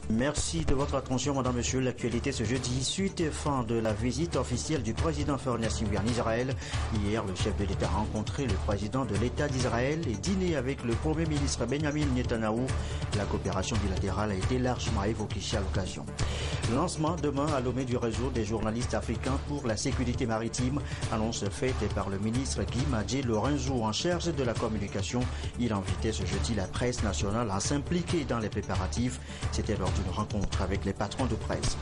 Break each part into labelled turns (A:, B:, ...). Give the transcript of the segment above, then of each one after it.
A: Merci de votre attention, madame, monsieur. L'actualité ce jeudi, suite et fin de la visite officielle du président Faure Gnassingbé en Israël. Hier, le chef de l'État a rencontré le président de l'État d'Israël et dîné avec le Premier ministre Benjamin Netanyahou. La coopération bilatérale a été largement évoquée à l'occasion. Lancement demain à Lomé du réseau des journalistes africains pour la sécurité maritime. Annonce faite par le ministre Guy Madjé Lorenzo en charge de la communication. Il invitait ce jeudi la presse nationale à s'impliquer dans les préparatifs. C'était lors d'une rencontre avec les patrons de presse.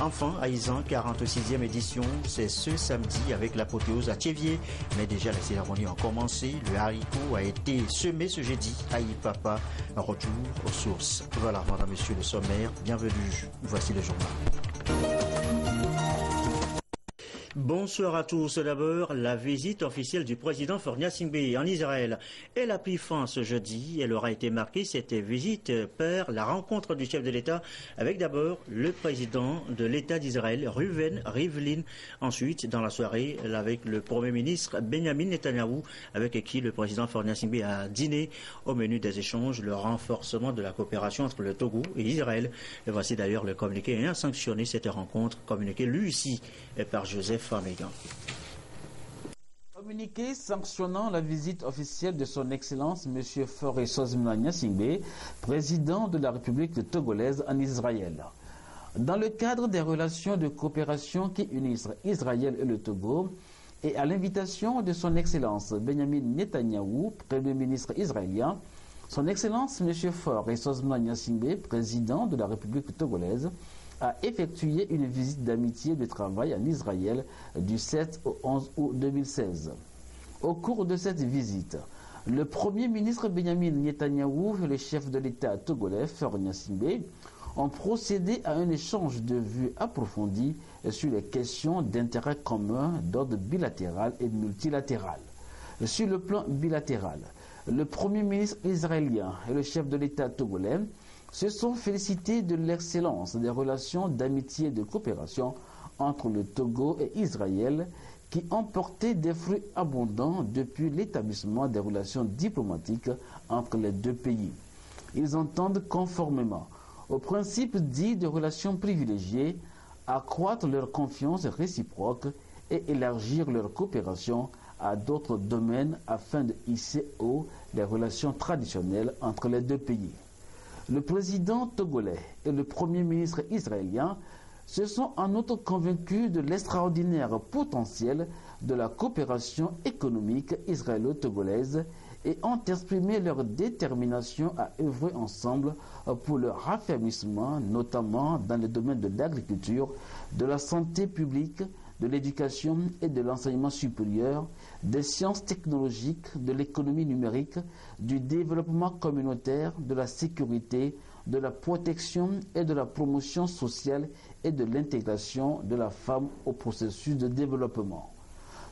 A: Enfin, à Izan, 46e édition, c'est ce samedi avec l'apothéose à Thiévier. Mais déjà, les cérémonies ont commencé. Le haricot a été semé ce jeudi à Ipapa. Retour aux sources. Voilà, madame, monsieur, le sommaire. Bienvenue. Voici le journal. Bonsoir à tous. D'abord, la visite officielle du président Faure Gnassingbé en Israël. Elle a pris fin ce jeudi. Elle aura été marquée, cette visite, par la rencontre du chef de l'État avec d'abord le président de l'État d'Israël, Reuven Rivlin. Ensuite, dans la soirée, avec le Premier ministre Benjamin Netanyahou, avec qui le président Faure Gnassingbé a dîné. Au menu des échanges, le renforcement de la coopération entre le Togo et Israël. Et voici d'ailleurs le communiqué ayant sanctionné cette rencontre, communiqué lui aussi par Joseph Famégan.
B: Communiqué sanctionnant la visite officielle de son Excellence M. Faure Gnassingbé, président de la République togolaise en Israël. Dans le cadre des relations de coopération qui unissent Israël et le Togo, et à l'invitation de son Excellence Benjamin Netanyahou, Premier ministre israélien, son Excellence M. Faure Gnassingbé, président de la République togolaise, a effectué une visite d'amitié et de travail en Israël du 7 au 11 août 2016. Au cours de cette visite, le Premier ministre Benjamin Netanyahou et le chef de l'État togolais Faure Gnassingbé ont procédé à un échange de vues approfondi sur les questions d'intérêt commun d'ordre bilatéral et multilatéral. Sur le plan bilatéral, le Premier ministre israélien et le chef de l'État togolais se sont félicités de l'excellence des relations d'amitié et de coopération entre le Togo et Israël qui ont porté des fruits abondants depuis l'établissement des relations diplomatiques entre les deux pays. Ils entendent conformément aux principes dits de relations privilégiées accroître leur confiance réciproque et élargir leur coopération à d'autres domaines afin de hisser haut les relations traditionnelles entre les deux pays. Le président togolais et le premier ministre israélien se sont en outre convaincus de l'extraordinaire potentiel de la coopération économique israélo-togolaise et ont exprimé leur détermination à œuvrer ensemble pour leur raffermissement, notamment dans les domaines de l'agriculture, de la santé publique, de l'éducation et de l'enseignement supérieur, des sciences technologiques, de l'économie numérique, du développement communautaire, de la sécurité, de la protection et de la promotion sociale et de l'intégration de la femme au processus de développement.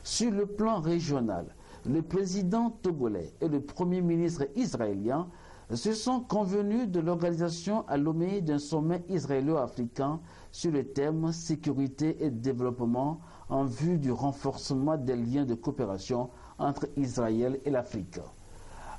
B: Sur le plan régional, le président togolais et le premier ministre israélien se sont convenus de l'organisation à Lomé d'un sommet israélo-africain sur le thème sécurité et développement en vue du renforcement des liens de coopération entre Israël et l'Afrique.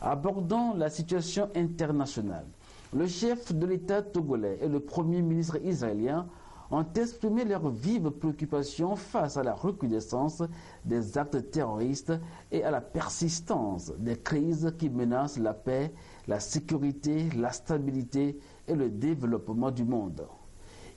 B: Abordant la situation internationale, le chef de l'État togolais et le premier ministre israélien ont exprimé leurs vives préoccupations face à la recrudescence des actes terroristes et à la persistance des crises qui menacent la paix, la sécurité, la stabilité et le développement du monde.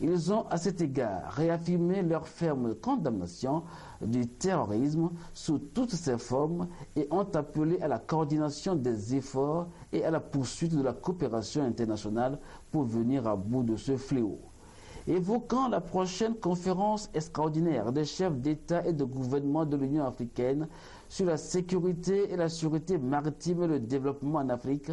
B: Ils ont à cet égard réaffirmé leur ferme condamnation du terrorisme sous toutes ses formes et ont appelé à la coordination des efforts et à la poursuite de la coopération internationale pour venir à bout de ce fléau. Évoquant la prochaine conférence extraordinaire des chefs d'État et de gouvernement de l'Union africaine sur la sécurité et la sûreté maritime et le développement en Afrique,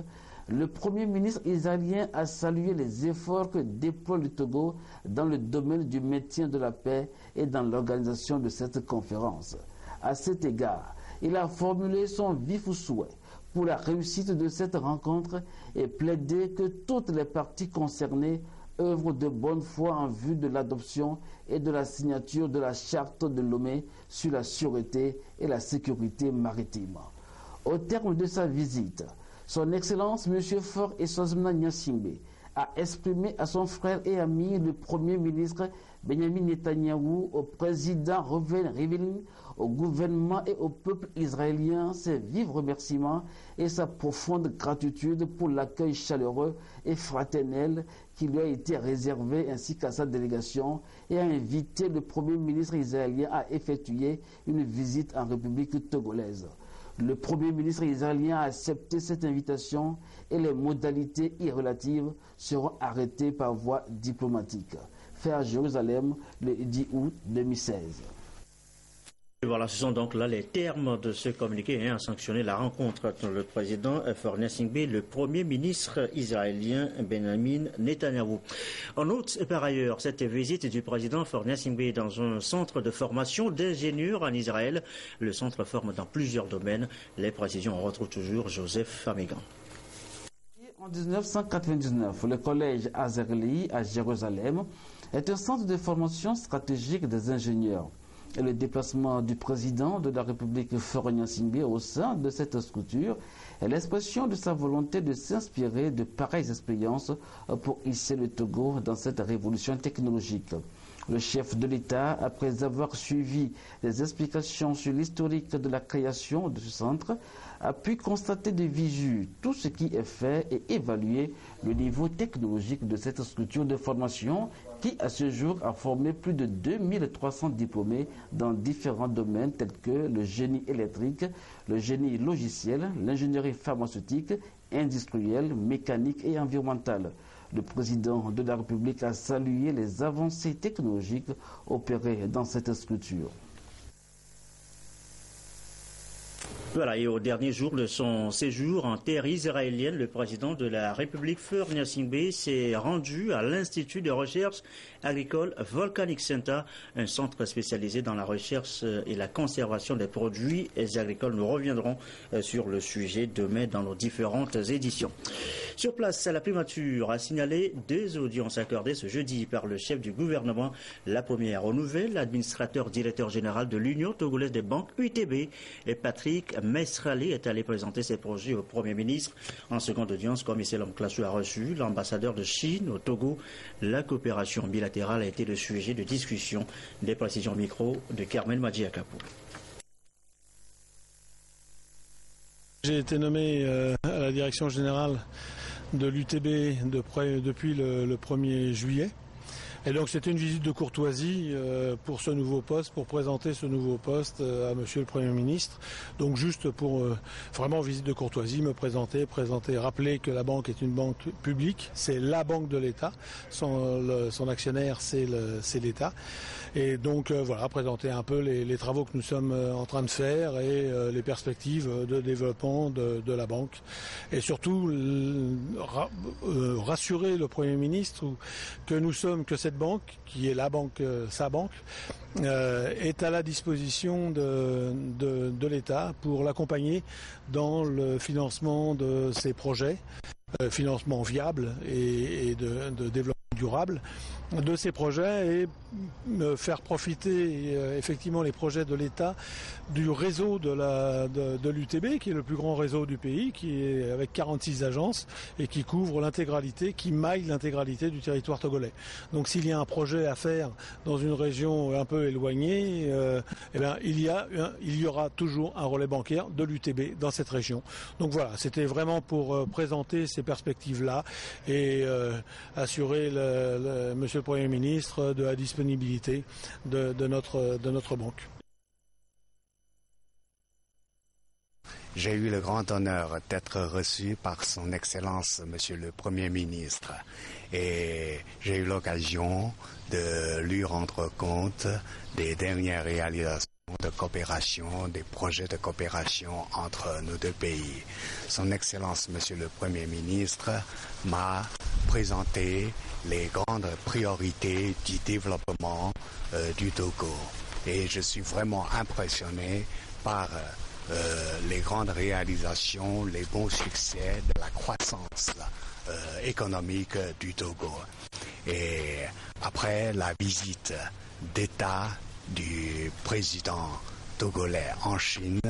B: le Premier ministre israélien a salué les efforts que déploie le Togo dans le domaine du maintien de la paix et dans l'organisation de cette conférence. À cet égard, il a formulé son vif souhait pour la réussite de cette rencontre et plaidé que toutes les parties concernées œuvrent de bonne foi en vue de l'adoption et de la signature de la charte de Lomé sur la sûreté et la sécurité maritime. Au terme de sa visite, son Excellence M. Faure Gnassingbé a exprimé à son frère et ami le Premier ministre Benjamin Netanyahou, au président Reuven Rivlin, au gouvernement et au peuple israélien ses vifs remerciements et sa profonde gratitude pour l'accueil chaleureux et fraternel qui lui a été réservé ainsi qu'à sa délégation, et a invité le Premier ministre israélien à effectuer une visite en République togolaise. Le Premier ministre israélien a accepté cette invitation et les modalités y relatives seront arrêtées par voie diplomatique. Fait à Jérusalem le 10 août 2016.
A: Et voilà, ce sont donc là les termes de ce communiqué à sanctionner la rencontre entre le président Faure Gnassingbé et le Premier ministre israélien Benjamin Netanyahou. En outre, par ailleurs, cette visite du président Faure Gnassingbé dans un centre de formation d'ingénieurs en Israël. Le centre forme dans plusieurs domaines. Les précisions, on retrouve toujours Joseph Amégan.
B: En 1999, le collège Azerli à Jérusalem est un centre de formation stratégique des ingénieurs. Et le déplacement du président de la République Faure Gnassingbé au sein de cette structure est l'expression de sa volonté de s'inspirer de pareilles expériences pour hisser le Togo dans cette révolution technologique. Le chef de l'État, après avoir suivi des explications sur l'historique de la création de ce centre, a pu constater de visu tout ce qui est fait et évaluer le niveau technologique de cette structure de formation qui, à ce jour, a formé plus de 2300 diplômés dans différents domaines tels que le génie électrique, le génie logiciel, l'ingénierie pharmaceutique, industrielle, mécanique et environnementale. Le président de la République a salué les avancées technologiques opérées dans cette structure.
A: Voilà, et au dernier jour de son séjour en terre israélienne, le président de la République Faure Gnassingbé s'est rendu à l'Institut de recherche agricole Volcanic Center, un centre spécialisé dans la recherche et la conservation des produits agricoles. Nous reviendrons sur le sujet demain dans nos différentes éditions. Sur place, la primature a signalé 2 audiences accordées ce jeudi par le chef du gouvernement. La première aux nouvelles, l'administrateur directeur général de l'Union togolaise des banques UTB, et Patrick Mesrali est allé présenter ses projets au Premier ministre. En seconde audience, comme Isselam Klassou a reçu l'ambassadeur de Chine au Togo. La coopération bilatérale a été le sujet de discussion. Des précisions micro de Carmen Madjiakapou.
C: J'ai été nommé à la direction générale de l'UTB depuis le 1er juillet. Et donc c'était une visite de courtoisie pour ce nouveau poste, pour présenter ce nouveau poste à Monsieur le Premier ministre. Donc juste pour vraiment visite de courtoisie, me présenter, rappeler que la banque est une banque publique, c'est la banque de l'État, son actionnaire c'est l'État. Et donc voilà, présenter un peu les travaux que nous sommes en train de faire et les perspectives de développement de la banque. Et surtout rassurer le Premier ministre que cette banque, qui est la banque, sa banque, est à la disposition de l'État pour l'accompagner dans le financement de ses projets, financement viable et de développement durable de ces projets, et faire profiter effectivement les projets de l'État du réseau de l'UTB, qui est le plus grand réseau du pays, qui est avec 46 agences et qui couvre l'intégralité, qui maille l'intégralité du territoire togolais. Donc s'il y a un projet à faire dans une région un peu éloignée, il y aura toujours un relais bancaire de l'UTB dans cette région. Donc voilà, c'était vraiment pour présenter ces perspectives-là et assurer Monsieur le Premier ministre de la disponibilité de notre banque.
D: J'ai eu le grand honneur d'être reçu par son Excellence Monsieur le Premier ministre, et j'ai eu l'occasion de lui rendre compte des dernières réalisations de coopération, des projets de coopération entre nos deux pays. Son Excellence Monsieur le Premier ministre m'a présenté les grandes priorités du développement du Togo, et je suis vraiment impressionné par les grandes réalisations, les bons succès de la croissance économique du Togo. Et après la visite d'État du président togolais en Chine.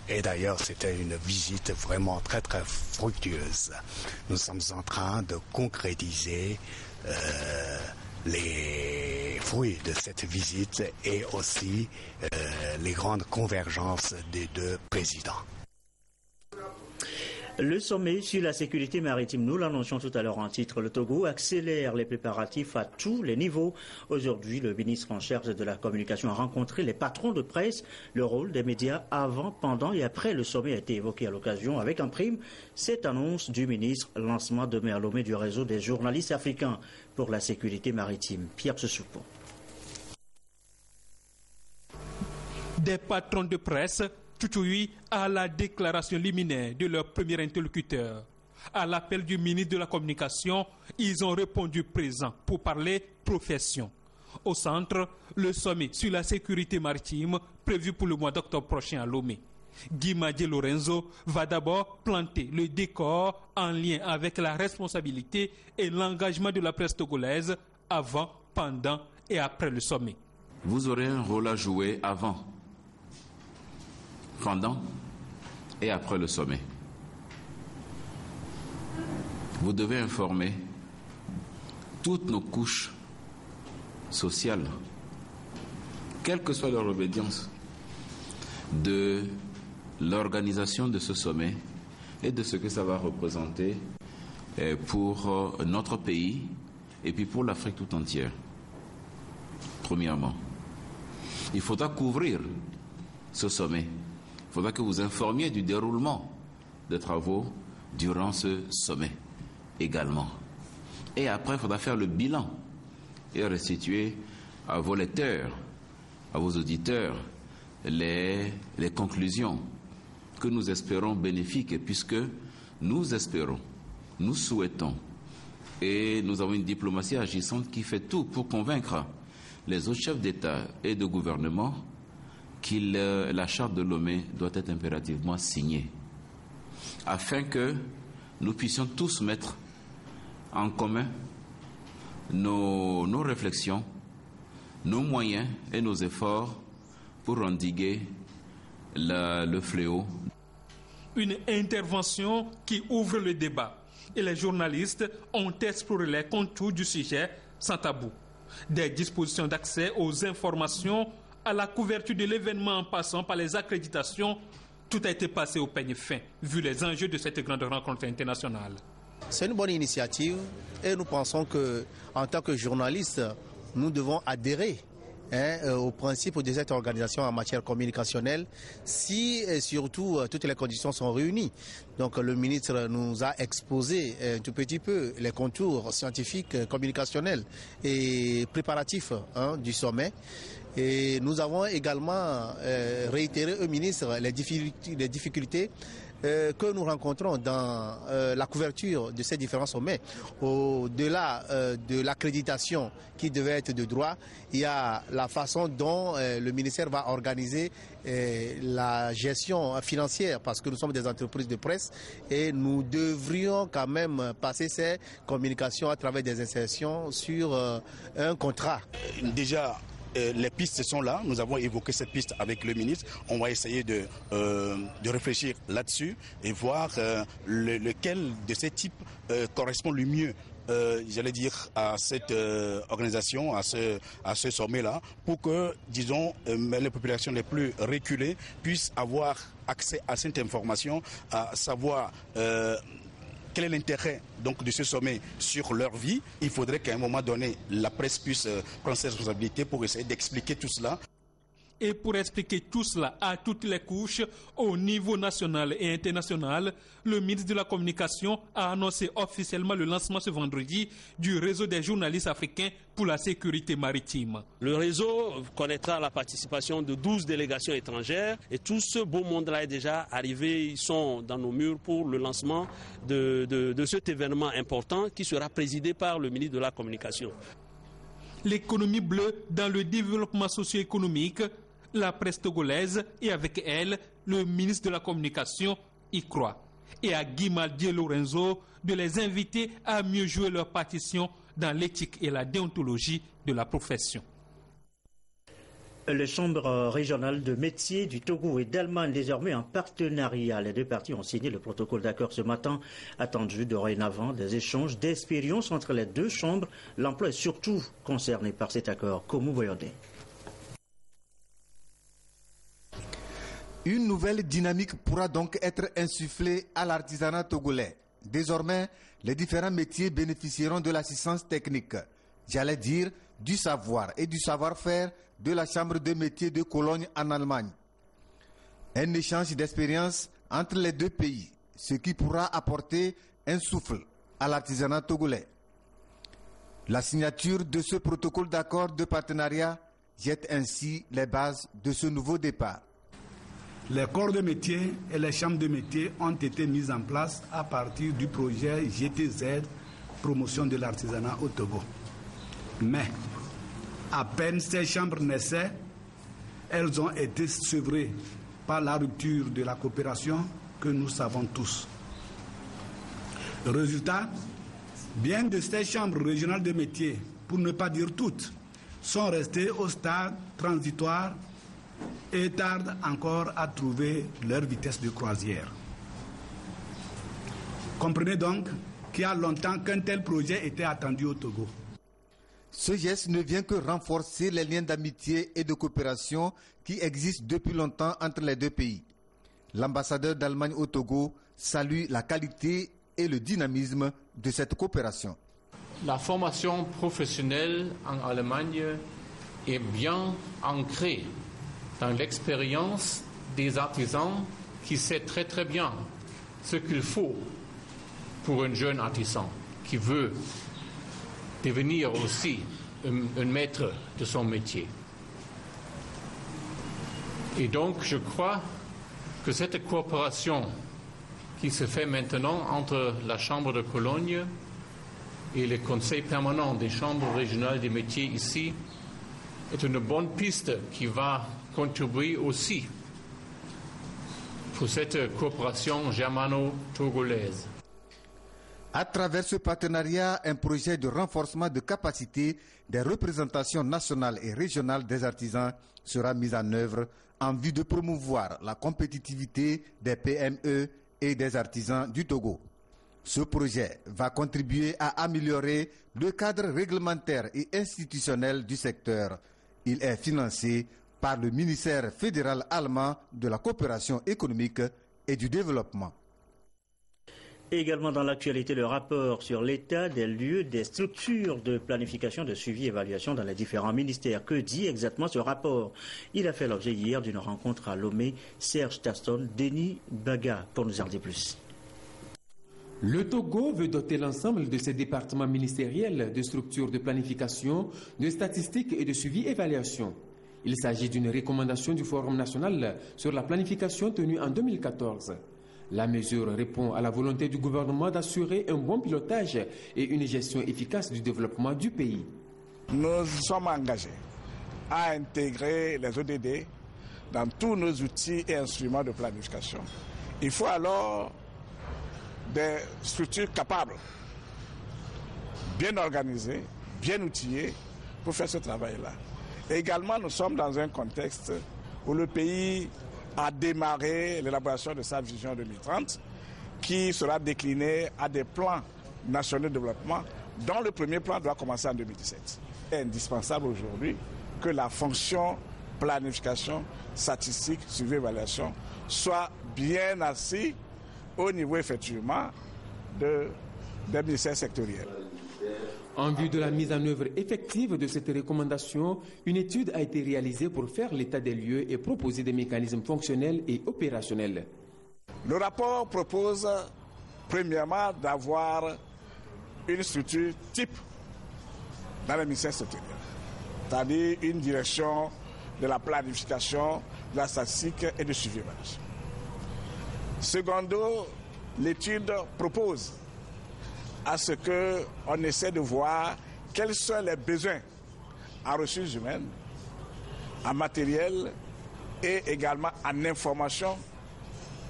D: Et d'ailleurs, c'était une visite vraiment très très fructueuse. Nous sommes en train de concrétiser les fruits de cette visite et aussi les grandes convergences des deux présidents.
A: Le sommet sur la sécurité maritime, nous l'annoncions tout à l'heure en titre, le Togo accélère les préparatifs à tous les niveaux. Aujourd'hui, le ministre en charge de la communication a rencontré les patrons de presse. Le rôle des médias avant, pendant et après le sommet a été évoqué à l'occasion avec en prime cette annonce du ministre, lancement demain à Lomé du réseau des journalistes africains pour la sécurité maritime. Pierre Sessoupon.
E: Des patrons de presse tout oui à la déclaration liminaire de leur premier interlocuteur. À l'appel du ministre de la Communication, ils ont répondu présent pour parler profession. Au centre, le sommet sur la sécurité maritime prévu pour le mois d'octobre prochain à Lomé. Guima Di Lorenzo va d'abord planter le décor en lien avec la responsabilité et l'engagement de la presse togolaise avant, pendant et après le sommet.
F: Vous aurez un rôle à jouer avant, pendant et après le sommet. Vous devez informer toutes nos couches sociales, quelle que soit leur obédience, de l'organisation de ce sommet et de ce que ça va représenter pour notre pays et puis pour l'Afrique tout entière. Premièrement, il faudra couvrir ce sommet. Il faudra que vous informiez du déroulement des travaux durant ce sommet également. Et après, il faudra faire le bilan et restituer à vos lecteurs, à vos auditeurs, les conclusions que nous espérons bénéfiques, puisque nous espérons, nous souhaitons, et nous avons une diplomatie agissante qui fait tout pour convaincre les autres chefs d'État et de gouvernement que la charte de Lomé doit être impérativement signée, afin que nous puissions tous mettre en commun nos réflexions, nos moyens et nos efforts pour endiguer le fléau.
E: Une intervention qui ouvre le débat et les journalistes ont exploré les contours du sujet sans tabou. Des dispositions d'accès aux informations à la couverture de l'événement en passant par les accréditations, tout a été passé au peigne fin, vu les enjeux de cette grande rencontre internationale.
G: C'est une bonne initiative et nous pensons qu'en tant que journalistes, nous devons adhérer au principe de cette organisation en matière communicationnelle si et surtout toutes les conditions sont réunies. Donc le ministre nous a exposé un tout petit peu les contours scientifiques, communicationnels et préparatifs du sommet. Et nous avons également réitéré au ministre les difficultés que nous rencontrons dans la couverture de ces différents sommets. Au-delà de l'accréditation qui devait être de droit, il y a la façon dont le ministère va organiser la gestion financière, parce que nous sommes des entreprises de presse et nous devrions quand même passer ces communications à travers des insertions sur un contrat.
H: Déjà, les pistes sont là, nous avons évoqué cette piste avec le ministre, on va essayer de réfléchir là-dessus et voir lequel de ces types correspond le mieux, j'allais dire, à cette organisation, à ce sommet-là, pour que, disons, les populations les plus reculées puissent avoir accès à cette information, à savoir quel est l'intérêt donc de ce sommet sur leur vie. Il faudrait qu'à un moment donné, la presse puisse prendre ses responsabilités pour essayer d'expliquer tout cela.
E: Et pour expliquer tout cela à toutes les couches, au niveau national et international, le ministre de la Communication a annoncé officiellement le lancement ce vendredi du réseau des journalistes africains pour la sécurité maritime.
I: Le réseau connaîtra la participation de 12 délégations étrangères et tout ce beau monde-là est déjà arrivé, ils sont dans nos murs pour le lancement de cet événement important qui sera présidé par le ministre de la Communication.
E: L'économie bleue dans le développement socio-économique, la presse togolaise et avec elle, le ministre de la Communication y croit. Et à Guima Di Lorenzo de les inviter à mieux jouer leur partition dans l'éthique et la déontologie de la profession.
A: Les chambres régionales de métiers du Togo et d'Allemagne, désormais en partenariat. Les deux parties ont signé le protocole d'accord ce matin. Attendu dorénavant des échanges d'expériences entre les deux chambres. L'emploi est surtout concerné par cet accord. Komu Boyode.
J: Une nouvelle dynamique pourra donc être insufflée à l'artisanat togolais. Désormais, les différents métiers bénéficieront de l'assistance technique, j'allais dire du savoir et du savoir-faire de la Chambre de métiers de Cologne en Allemagne. Un échange d'expériences entre les deux pays, ce qui pourra apporter un souffle à l'artisanat togolais. La signature de ce protocole d'accord de partenariat jette ainsi les bases de ce nouveau départ.
K: Les corps de métier et les chambres de métier ont été mises en place à partir du projet GTZ, promotion de l'artisanat au Togo. Mais, à peine ces chambres naissaient, elles ont été sevrées par la rupture de la coopération que nous savons tous. Le résultat, bien de ces chambres régionales de métiers, pour ne pas dire toutes, sont restées au stade transitoire et tardent encore à trouver leur vitesse de croisière. Comprenez donc qu'il y a longtemps qu'un tel projet était attendu au Togo.
J: Ce geste ne vient que renforcer les liens d'amitié et de coopération qui existent depuis longtemps entre les deux pays. L'ambassadeur d'Allemagne au Togo salue la qualité et le dynamisme de cette coopération.
L: La formation professionnelle en Allemagne est bien ancrée dans l'expérience des artisans qui sait très très bien ce qu'il faut pour un jeune artisan qui veut devenir aussi un maître de son métier. Et donc je crois que cette coopération qui se fait maintenant entre la Chambre de Cologne et le Conseil permanent des chambres régionales des métiers ici est une bonne piste qui va contribuer aussi pour cette coopération germano-togolaise.
J: À travers ce partenariat, un projet de renforcement de capacité des représentations nationales et régionales des artisans sera mis en œuvre en vue de promouvoir la compétitivité des PME et des artisans du Togo. Ce projet va contribuer à améliorer le cadre réglementaire et institutionnel du secteur. Il est financé par le ministère fédéral allemand de la coopération économique et du développement.
A: Également dans l'actualité, le rapport sur l'état des lieux des structures de planification, de suivi et évaluation dans les différents ministères. Que dit exactement ce rapport? Il a fait l'objet hier d'une rencontre à Lomé. Serge Taston, Denis Baga pour nous en dire plus.
M: Le Togo veut doter l'ensemble de ses départements ministériels de structures de planification, de statistiques et de suivi-évaluation. Il s'agit d'une recommandation du Forum national sur la planification tenue en 2014. La mesure répond à la volonté du gouvernement d'assurer un bon pilotage et une gestion efficace du développement du pays.
N: Nous sommes engagés à intégrer les ODD dans tous nos outils et instruments de planification. Il faut alors des structures capables, bien organisées, bien outillées pour faire ce travail-là. Également, nous sommes dans un contexte où le pays a démarré l'élaboration de sa vision 2030 qui sera déclinée à des plans nationaux de développement dont le premier plan doit commencer en 2017. Il est indispensable aujourd'hui que la fonction planification, statistique, suivi, évaluation soit bien assise au niveau effectivement des ministères sectoriels.
M: En vue de la mise en œuvre effective de cette recommandation, une étude a été réalisée pour faire l'état des lieux et proposer des mécanismes fonctionnels et opérationnels.
N: Le rapport propose premièrement d'avoir une structure type dans les ministères sectoriels, c'est-à-dire une direction de la planification, de la statistique et du suivi. Secondo, l'étude propose à ce qu'on essaie de voir quels sont les besoins en ressources humaines, en matériel et également en information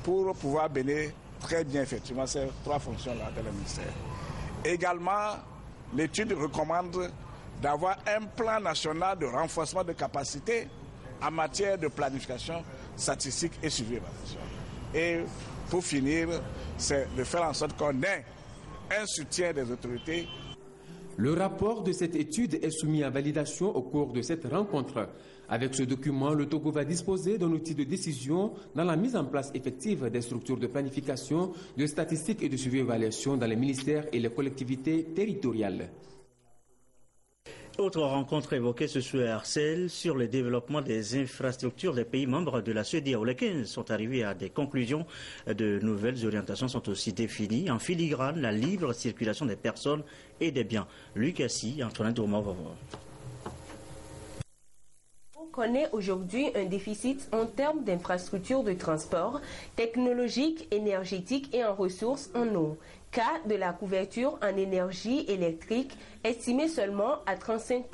N: pour pouvoir mener très bien effectivement ces trois fonctions-là dans le ministère. Également, l'étude recommande d'avoir un plan national de renforcement de capacité en matière de planification statistique et suivi évaluation. Et pour finir, c'est de faire en sorte qu'on ait un soutien des autorités.
M: Le rapport de cette étude est soumis à validation au cours de cette rencontre. Avec ce document, le Togo va disposer d'un outil de décision dans la mise en place effective des structures de planification, de statistiques et de suivi-évaluation dans les ministères et les collectivités territoriales.
A: Autre rencontre évoquée ce soir, celle sur le développement des infrastructures des pays membres de la CEDEAO. Les 15 sont arrivés à des conclusions. De nouvelles orientations sont aussi définies. En filigrane, la libre circulation des personnes et des biens. Luc Assis, Antoine Tourmont va voir.
O: On connaît aujourd'hui un déficit en termes d'infrastructures de transport, technologiques, énergétiques et en ressources en eau. Cas de la couverture en énergie électrique estimée seulement à 35%.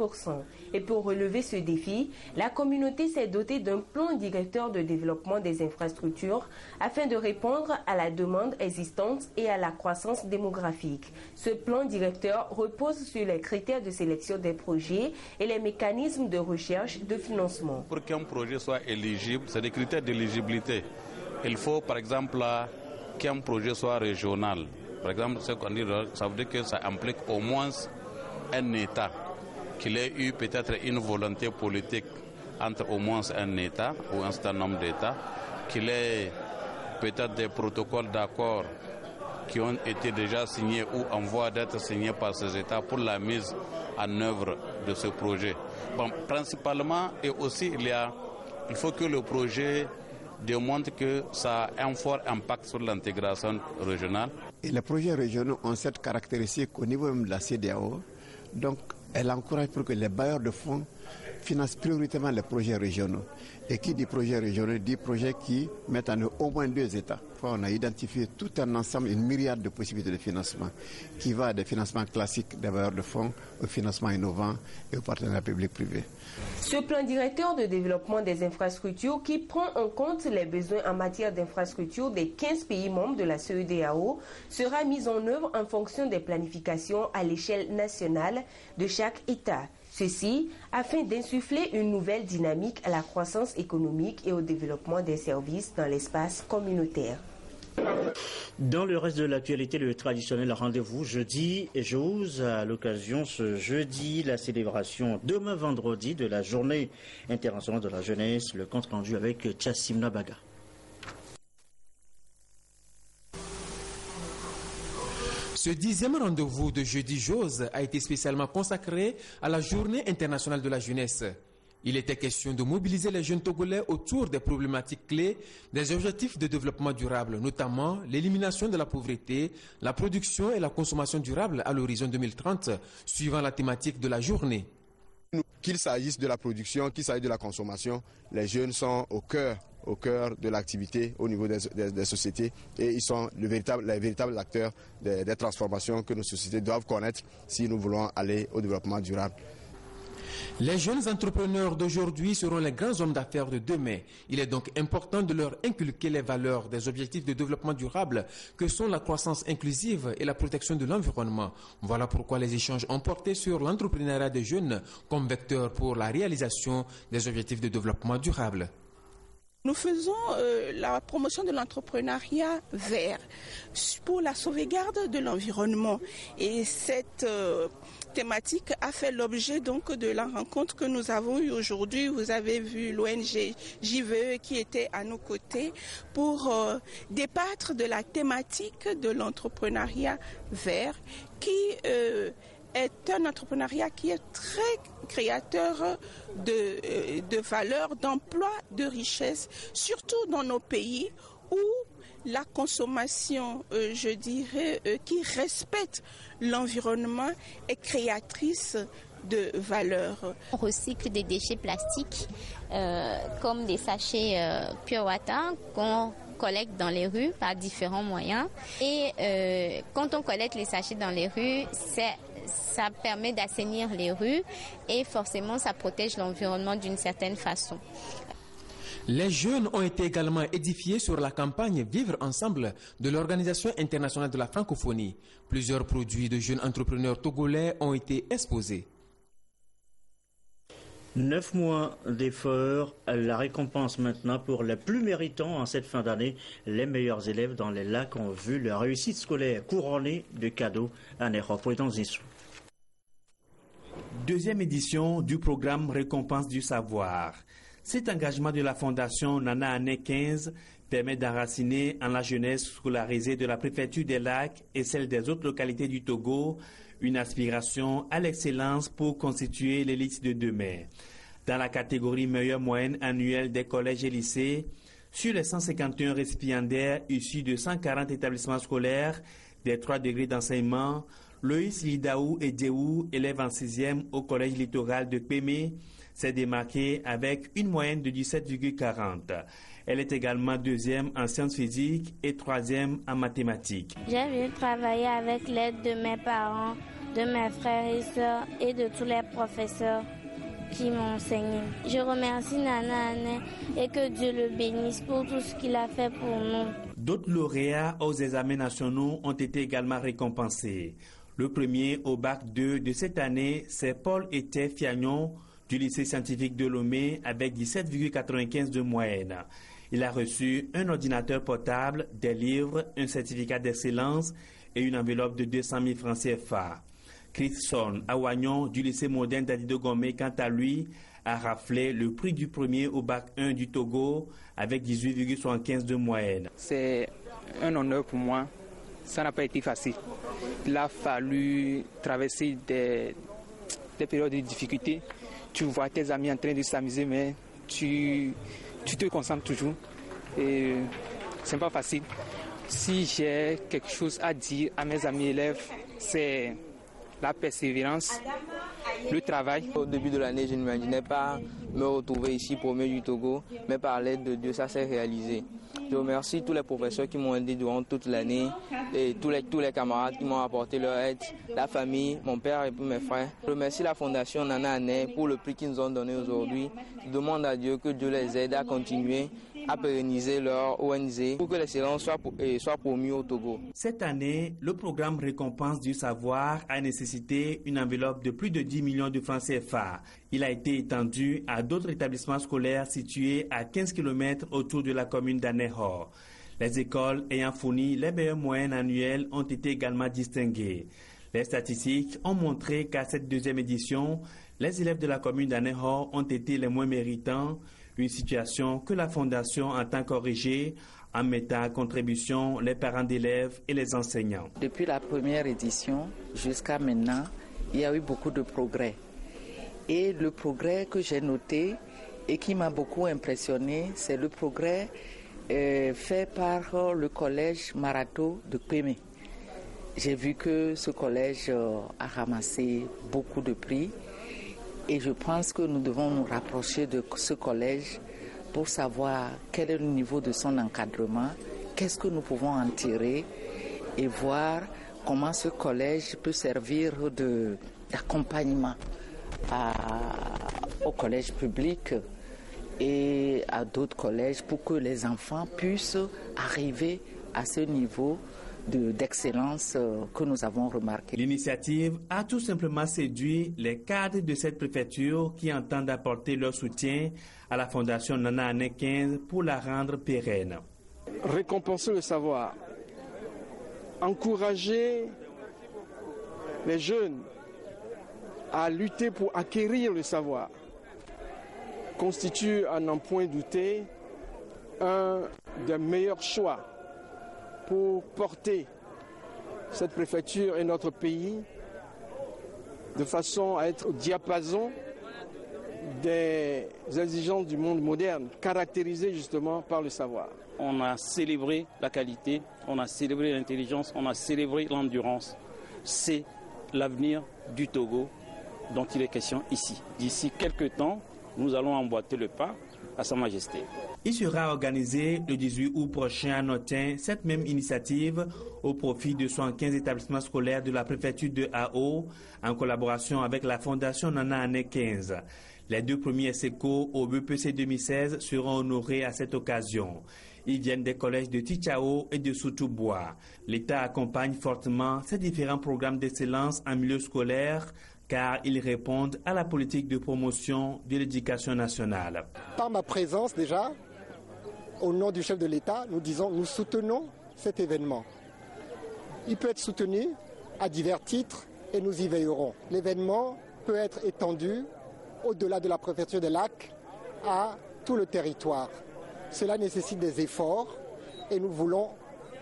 O: Et pour relever ce défi, la communauté s'est dotée d'un plan directeur de développement des infrastructures afin de répondre à la demande existante et à la croissance démographique. Ce plan directeur repose sur les critères de sélection des projets et les mécanismes de recherche de financement.
P: Pour qu'un projet soit éligible, c'est des critères d'éligibilité. Il faut par exemple qu'un projet soit régional. Par exemple, ce qu'on dit, ça veut dire que ça implique au moins un État, qu'il ait eu peut-être une volonté politique entre au moins un État ou un certain nombre d'États, qu'il ait peut-être des protocoles d'accord qui ont été déjà signés ou en voie d'être signés par ces États pour la mise en œuvre de ce projet. Bon, principalement, et aussi il faut que le projet démontre que ça a un fort impact sur l'intégration régionale.
Q: Et les projets régionaux ont cette caractéristique au niveau même de la CEDEAO. Donc, elle encourage pour que les bailleurs de fonds financent prioritairement les projets régionaux. Et qui dit projets régionaux dit projets qui mettent en œuvre au moins 2 États. On a identifié tout un ensemble, une myriade de possibilités de financement qui va des financements classiques des bailleurs de fonds au financement innovant et au partenariat public-privé.
O: Ce plan directeur de développement des infrastructures qui prend en compte les besoins en matière d'infrastructures des 15 pays membres de la CEDEAO sera mis en œuvre en fonction des planifications à l'échelle nationale de chaque État. Ceci afin d'insuffler une nouvelle dynamique à la croissance économique et au développement des services dans l'espace communautaire.
A: Dans le reste de l'actualité, le traditionnel rendez-vous jeudi et j'ose à l'occasion ce jeudi la célébration demain vendredi de la journée internationale de la jeunesse, le compte rendu avec Chassimna Baga.
M: Ce 10e rendez-vous de jeudi Jose a été spécialement consacré à la Journée internationale de la jeunesse. Il était question de mobiliser les jeunes Togolais autour des problématiques clés des objectifs de développement durable, notamment l'élimination de la pauvreté, la production et la consommation durable à l'horizon 2030, suivant la thématique de la journée.
R: Qu'il s'agisse de la production, qu'il s'agisse de la consommation, les jeunes sont au cœur de l'activité au niveau des sociétés et ils sont les véritables acteurs des transformations que nos sociétés doivent connaître si nous voulons aller au développement durable.
M: Les jeunes entrepreneurs d'aujourd'hui seront les grands hommes d'affaires de demain. Il est donc important de leur inculquer les valeurs des objectifs de développement durable que sont la croissance inclusive et la protection de l'environnement. Voilà pourquoi les échanges ont porté sur l'entrepreneuriat des jeunes comme vecteur pour la réalisation des objectifs de développement durable.
S: Nous faisons la promotion de l'entrepreneuriat vert pour la sauvegarde de l'environnement et cette thématique a fait l'objet donc de la rencontre que nous avons eue aujourd'hui. Vous avez vu l'ONG JVE qui était à nos côtés pour débattre de la thématique de l'entrepreneuriat vert qui est un entrepreneuriat qui est très créateur de valeur, d'emploi, de richesse, surtout dans nos pays où la consommation, je dirais, qui respecte l'environnement est créatrice de valeur.
T: On recycle des déchets plastiques comme des sachets Pure Water qu'on collecte dans les rues par différents moyens. Et quand on collecte les sachets dans les rues, ça permet d'assainir les rues et forcément ça protège l'environnement d'une certaine façon.
M: Les jeunes ont été également édifiés sur la campagne Vivre ensemble de l'Organisation internationale de la francophonie. Plusieurs produits de jeunes entrepreneurs togolais ont été exposés.
A: 9 mois d'efforts, la récompense maintenant pour les plus méritants en cette fin d'année. Les meilleurs élèves dans les lacs ont vu leur réussite scolaire couronnée de cadeaux à Nehor.
U: Deuxième édition du programme Récompense du savoir. Cet engagement de la Fondation Nana Année 15 permet d'enraciner en la jeunesse scolarisée de la préfecture des Lacs et celle des autres localités du Togo une aspiration à l'excellence pour constituer l'élite de demain. Dans la catégorie meilleure moyenne annuelle des collèges et lycées, sur les 151 récipiendaires issus de 140 établissements scolaires des 3 degrés d'enseignement, Loïs Lidaou et Djeou, élève en 6e au collège littoral de Pémé, s'est démarquée avec une moyenne de 17,40. Elle est également 2e en sciences physiques et 3e en mathématiques.
V: J'ai venu travailler avec l'aide de mes parents, de mes frères et sœurs et de tous les professeurs qui m'ont enseigné. Je remercie Nana Année et que Dieu le bénisse pour tout ce qu'il a fait pour nous.
U: D'autres lauréats aux examens nationaux ont été également récompensés. Le premier au bac 2 de cette année, c'est Paul Ete Fiagnon du lycée scientifique de Lomé avec 17,95 de moyenne. Il a reçu un ordinateur portable, des livres, un certificat d'excellence et une enveloppe de 200 000 francs CFA. Chrisson Awagnon du lycée moderne d'Adido Gomé, quant à lui, a raflé le prix du premier au bac 1 du Togo avec 18,75 de moyenne.
W: C'est un honneur pour moi. Ça n'a pas été facile. Il a fallu traverser des périodes de difficulté. Tu vois tes amis en train de s'amuser, mais tu te concentres toujours. Et c'est pas facile. Si j'ai quelque chose à dire à mes amis élèves, c'est la persévérance, le travail.
X: Au début de l'année, je ne m'imaginais pas me retrouver ici premier du Togo, mais par l'aide de Dieu, ça s'est réalisé. Je remercie tous les professeurs qui m'ont aidé durant toute l'année et tous les camarades qui m'ont apporté leur aide, la famille, mon père et mes frères. Je remercie la Fondation Nana Année pour le prix qu'ils nous ont donné aujourd'hui. Je demande à Dieu que Dieu les aide à continuer à pérenniser leur ONG pour que l'excellence soit promue au Togo.
U: Cette année, le programme Récompense du savoir a nécessité une enveloppe de plus de 10 millions de francs CFA. Il a été étendu à d'autres établissements scolaires situés à 15 km autour de la commune d'Anehor. Les écoles ayant fourni les meilleures moyennes annuelles ont été également distinguées. Les statistiques ont montré qu'à cette deuxième édition, les élèves de la commune d'Anehor ont été les moins méritants, une situation que la Fondation entend corriger en mettant à contribution les parents d'élèves et les enseignants.
Y: Depuis la première édition jusqu'à maintenant, il y a eu beaucoup de progrès. Et le progrès que j'ai noté et qui m'a beaucoup impressionné, c'est le progrès fait par le collège Marato de Pémé. J'ai vu que ce collège a ramassé beaucoup de prix et je pense que nous devons nous rapprocher de ce collège pour savoir quel est le niveau de son encadrement, qu'est-ce que nous pouvons en tirer et voir comment ce collège peut servir d'accompagnement au collège public et à d'autres collèges pour que les enfants puissent arriver à ce niveau d'excellence que nous avons remarqué.
U: L'initiative a tout simplement séduit les cadres de cette préfecture qui entendent apporter leur soutien à la Fondation Nana Année 15 pour la rendre pérenne.
Z: Récompenser le savoir, encourager les jeunes à lutter pour acquérir le savoir constitue, à n'en point douter, un des meilleurs choix pour porter cette préfecture et notre pays de façon à être au diapason des exigences du monde moderne, caractérisées justement par le savoir.
I: On a célébré la qualité, on a célébré l'intelligence, on a célébré l'endurance. C'est l'avenir du Togo dont il est question ici. D'ici quelques temps, nous allons emboîter le pas à Sa Majesté.
U: Il sera organisé le 18 août prochain à Notin cette même initiative au profit de 75 établissements scolaires de la préfecture de Ao en collaboration avec la Fondation Nana Année 15. Les 2 premiers SECO au BPC 2016 seront honorés à cette occasion. Ils viennent des collèges de Tichao et de Soutoubois. L'État accompagne fortement ces différents programmes d'excellence en milieu scolaire car ils répondent à la politique de promotion de l'éducation nationale.
B: Par ma présence déjà, au nom du chef de l'État, nous soutenons cet événement. Il peut être soutenu à divers titres et nous y veillerons. L'événement peut être étendu au-delà de la préfecture des Lacs à tout le territoire. Cela nécessite des efforts et nous voulons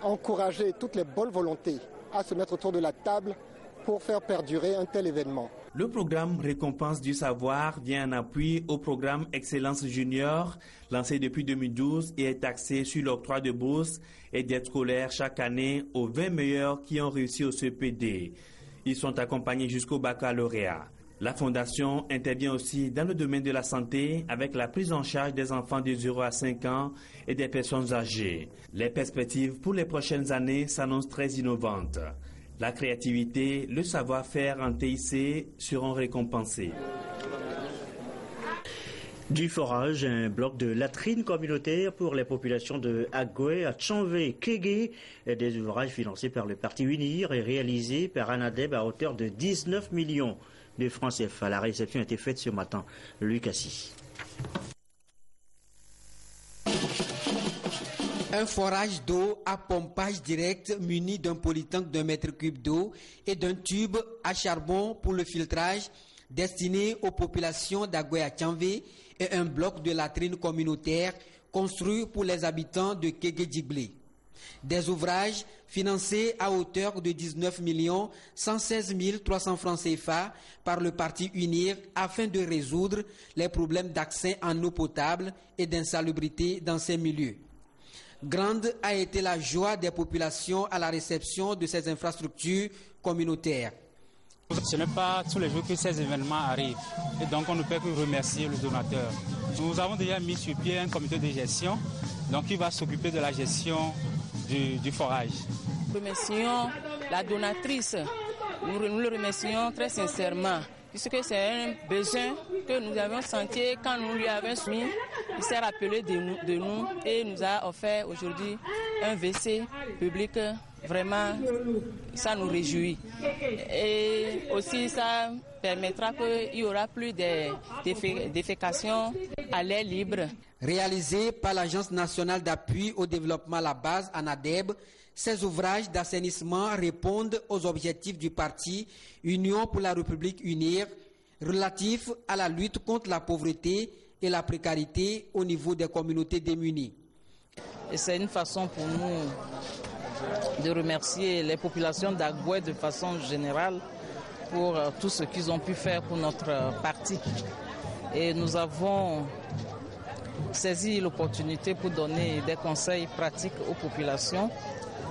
B: encourager toutes les bonnes volontés à se mettre autour de la table pour faire perdurer un tel événement.
U: Le programme Récompense du savoir vient en appui au programme Excellence Junior, lancé depuis 2012 et est axé sur l'octroi de bourses et d'aides scolaires chaque année aux 20 meilleurs qui ont réussi au CPD. Ils sont accompagnés jusqu'au baccalauréat. La Fondation intervient aussi dans le domaine de la santé avec la prise en charge des enfants de 0 à 5 ans et des personnes âgées. Les perspectives pour les prochaines années s'annoncent très innovantes. La créativité, le savoir-faire en TIC seront récompensés.
A: Du forage, un bloc de latrines communautaires pour les populations de Agoué, à Tchanvé, Kégué, des ouvrages financés par le Parti UNIR et réalisés par Anadeb à hauteur de 19 millions de francs CFA. La réception a été faite ce matin. Luc Assis.
C: Un forage d'eau à pompage direct muni d'un polytank d'1 mètre cube d'eau et d'un tube à charbon pour le filtrage destiné aux populations d'Agoué à Tchanvé et un bloc de latrines communautaire construit pour les habitants de Kégué-Djiblé. Des ouvrages financés à hauteur de 19 116 300 francs CFA par le Parti UNIR afin de résoudre les problèmes d'accès en eau potable et d'insalubrité dans ces milieux. Grande a été la joie des populations à la réception de ces infrastructures communautaires.
D: Ce n'est pas tous les jours que ces événements arrivent et donc on ne peut que remercier le donateur. Nous avons déjà mis sur pied un comité de gestion qui va s'occuper de la gestion du forage.
F: Nous remercions la donatrice, nous le remercions très sincèrement puisque c'est un besoin que nous avions senti quand nous lui avons soumis. Il s'est rappelé de nous et nous a offert aujourd'hui un WC public. Vraiment, ça nous réjouit. Et aussi, ça permettra qu'il y aura plus de défécation à l'air libre.
C: Réalisé par l'Agence nationale d'appui au développement à la base, ANADEB, ces ouvrages d'assainissement répondent aux objectifs du parti Union pour la République UNIR relatifs à la lutte contre la pauvreté et la précarité au niveau des communautés démunies.
F: Et c'est une façon pour nous de remercier les populations d'Agoué de façon générale pour tout ce qu'ils ont pu faire pour notre parti. Et nous avons saisi l'opportunité pour donner des conseils pratiques aux populations,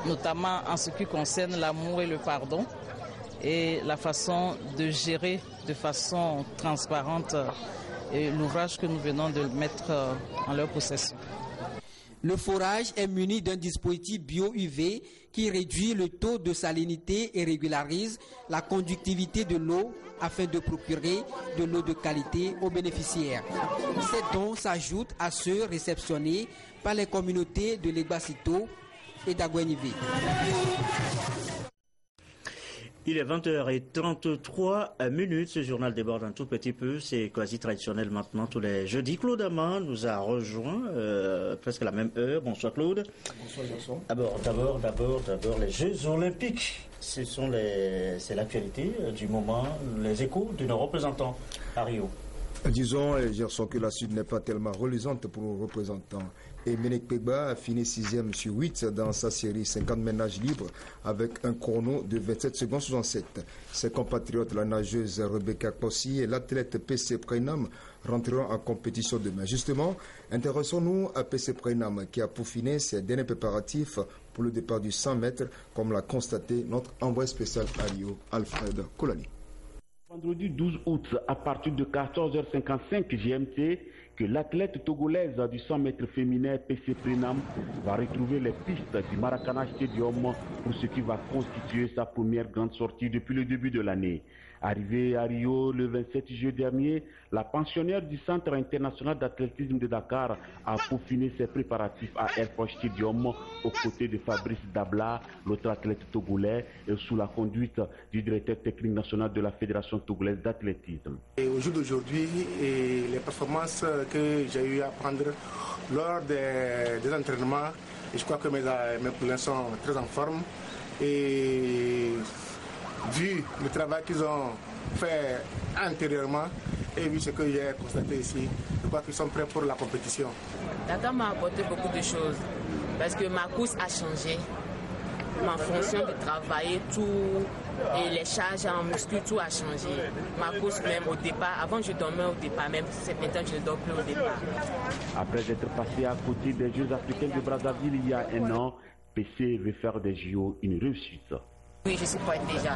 F: notamment en ce qui concerne l'amour et le pardon et la façon de gérer de façon transparente l'ouvrage que nous venons de mettre en leur possession.
C: Le forage est muni d'un dispositif bio-UV qui réduit le taux de salinité et régularise la conductivité de l'eau afin de procurer de l'eau de qualité aux bénéficiaires. Ces dons s'ajoutent à ceux réceptionnés par les communautés de Légbacito et d'Agoué-Nivé.
A: Il est 20h33. Ce journal déborde un tout petit peu. C'est quasi traditionnel maintenant tous les jeudis. Claude Amand nous a rejoint presque à la même heure. Bonsoir Claude.
G: Bonsoir Jason.
A: D'abord les Jeux Olympiques. C'est l'actualité du moment, les échos de nos représentants à Rio.
G: Disons, Gerson, que la suite n'est pas tellement reluisante pour nos représentants. Et Ménec Pegba a fini 6e sur 8 dans sa série 50 ménages libres avec un chrono de 27 secondes 67. Ses compatriotes, la nageuse Rebecca Kossi et l'athlète PC Prenam rentreront en compétition demain. Justement, intéressons-nous à PC Prenam qui a peaufiné ses derniers préparatifs pour le départ du 100 mètres, comme l'a constaté notre envoyé spécial à Rio, Alfred Kolali.
H: Vendredi 12 août, à partir de 14h55 GMT,
E: que l'athlète togolaise du 100 mètres féminin PC Prenam va retrouver les pistes du Maracana Stadium pour ce qui va constituer sa première grande sortie depuis le début de l'année. Arrivée à Rio le 27 juillet dernier, la pensionnaire du Centre international d'athlétisme de Dakar a peaufiné ses préparatifs à Airport Stadium aux côtés de Fabrice Dabla, l'autre athlète togolais, et sous la conduite du directeur technique national de la Fédération togolaise d'athlétisme.
H: Au jour d'aujourd'hui, les performances que j'ai eu à prendre lors des entraînements, je crois que mes poulains sont très en forme. Et vu le travail qu'ils ont fait antérieurement et vu ce que j'ai constaté ici, je crois qu'ils sont prêts pour la compétition.
J: Dakar m'a apporté beaucoup de choses parce que ma course a changé, ma fonction de travailler, tout et les charges en muscu, tout a changé. Ma course même au départ, avant je dormais au départ, même si maintenant je ne dors plus au départ.
E: Après être passé à côté des Jeux africains de Brazzaville il y a un an, PC veut faire des JO une réussite.
J: Oui, je suis prête déjà.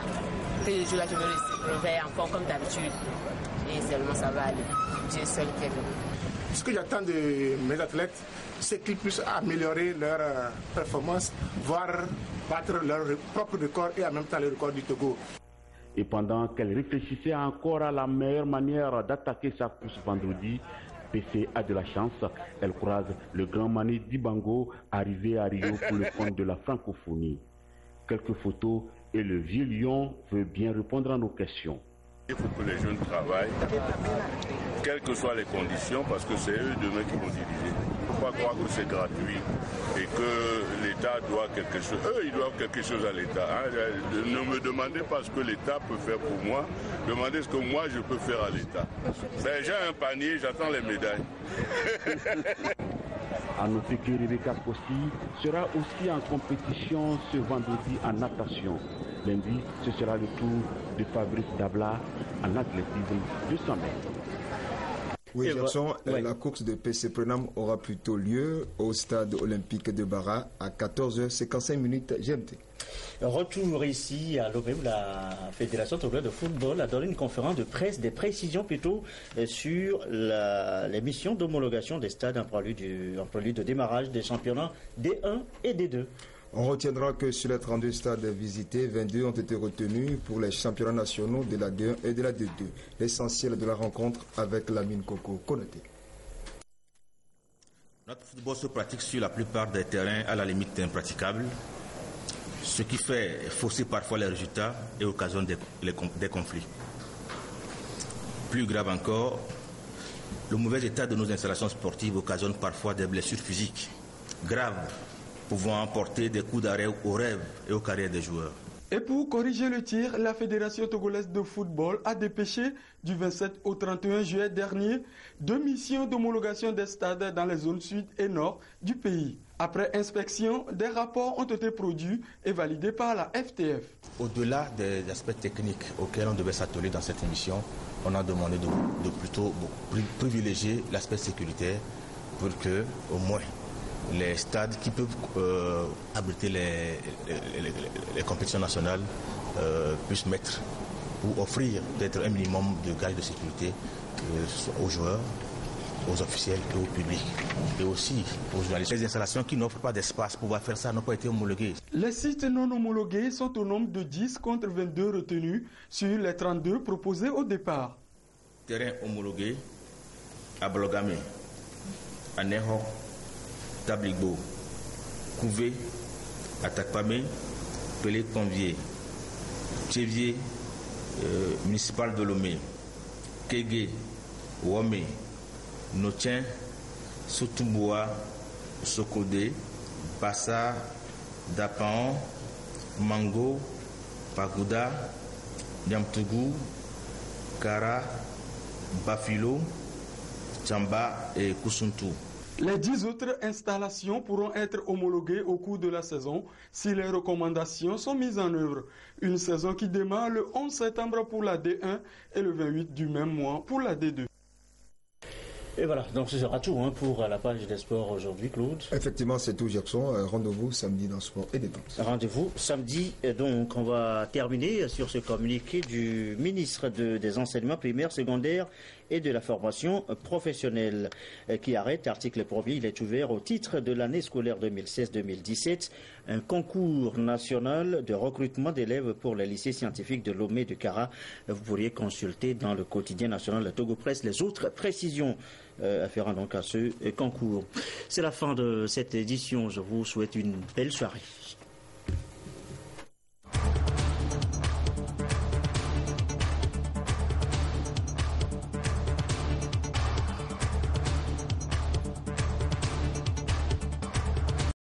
J: Que le jour-là, je me réveille encore comme d'habitude. Et seulement ça va aller. Dieu seul qui est venu.
H: Ce que j'attends de mes athlètes, c'est qu'ils puissent améliorer leur performance, voire battre leur propre record et en même temps le record du Togo.
E: Et pendant qu'elle réfléchissait encore à la meilleure manière d'attaquer sa course vendredi, PC a de la chance. Elle croise le grand Mani Dibango arrivé à Rio pour le compte de la francophonie. Quelques photos et le vieux lion veut bien répondre à nos questions.
K: Il faut que les jeunes travaillent, quelles que soient les conditions, parce que c'est eux demain qui vont diriger. Il ne faut pas croire que c'est gratuit et que l'État doit quelque chose. Eux, ils doivent quelque chose à l'État. Ne me demandez pas ce que l'État peut faire pour moi, demandez ce que moi je peux faire à l'État. Ben, j'ai un panier, j'attends les médailles.
E: À noter que Rebecca Kossi sera aussi en compétition ce vendredi en natation. Lundi, ce sera le tour de Fabrice Dabla en athlétisme de 100 mètres.
G: Oui, Gerson, la course de PC Prenam aura plutôt lieu au stade olympique de Bara à 14h55 GMT.
A: Retour ici à Lomé où la Fédération togolaise de football a donné une conférence de presse, des précisions plutôt sur les missions d'homologation des stades en prélude de démarrage des championnats D1 et D2.
G: On retiendra que sur les 32 stades visités, 22 ont été retenus pour les championnats nationaux de la D1 et de la D2. L'essentiel de la rencontre avec Lamine Koko Konaté.
L: Notre football se pratique sur la plupart des terrains à la limite impraticable, ce qui fait fausser parfois les résultats et occasionne des conflits. Plus grave encore, le mauvais état de nos installations sportives occasionne parfois des blessures physiques graves, pouvant emporter des coups d'arrêt aux rêves et aux carrières des joueurs.
N: Et pour corriger le tir, la Fédération togolaise de football a dépêché du 27 au 31 juillet dernier 2 missions d'homologation des stades dans les zones sud et nord du pays. Après inspection, des rapports ont été produits et validés par la FTF.
L: Au-delà des aspects techniques auxquels on devait s'atteler dans cette émission, on a demandé de plutôt privilégier l'aspect sécuritaire pour que, au moins, les stades qui peuvent abriter les compétitions nationales puissent mettre ou offrir peut-être un minimum de gage de sécurité aux joueurs, aux officiels et au public, et aussi aux journalistes. Les installations qui n'offrent pas d'espace pour pouvoir faire ça n'ont pas été homologuées.
N: Les sites non homologués sont au nombre de 10 contre 22 retenus sur les 32 proposés au départ.
L: Terrain homologué à Blogame, à Neho, Tabligbo, Couvé, Atakpame, Pelé Convier, Tchévier, municipal de Lomé, Kégué, Womé, Notien, Sotumboa, Sokodé, Bassa, Dapan, Mango, Pagoda, Nyamtougou, Kara, Bafilo, Tchamba et Koussuntou.
N: Les 10 autres installations pourront être homologuées au cours de la saison si les recommandations sont mises en œuvre. Une saison qui démarre le 11 septembre pour la D1 et le 28 du même mois pour la D2.
A: Et voilà, donc ce sera tout pour la page des sports aujourd'hui, Claude.
G: Effectivement, c'est tout, Gerson. Rendez-vous samedi dans Sport et Détente.
A: Rendez-vous samedi. Et donc, on va terminer sur ce communiqué du ministre des Enseignements primaires, secondaires et de la formation professionnelle. Qui arrête, article premier, il est ouvert au titre de l'année scolaire 2016-2017, un concours national de recrutement d'élèves pour les lycées scientifiques de Lomé de Kara. Vous pourriez consulter dans le quotidien national de Togo Presse les autres précisions afférant donc à ce concours. C'est la fin de cette édition. Je vous souhaite une belle soirée.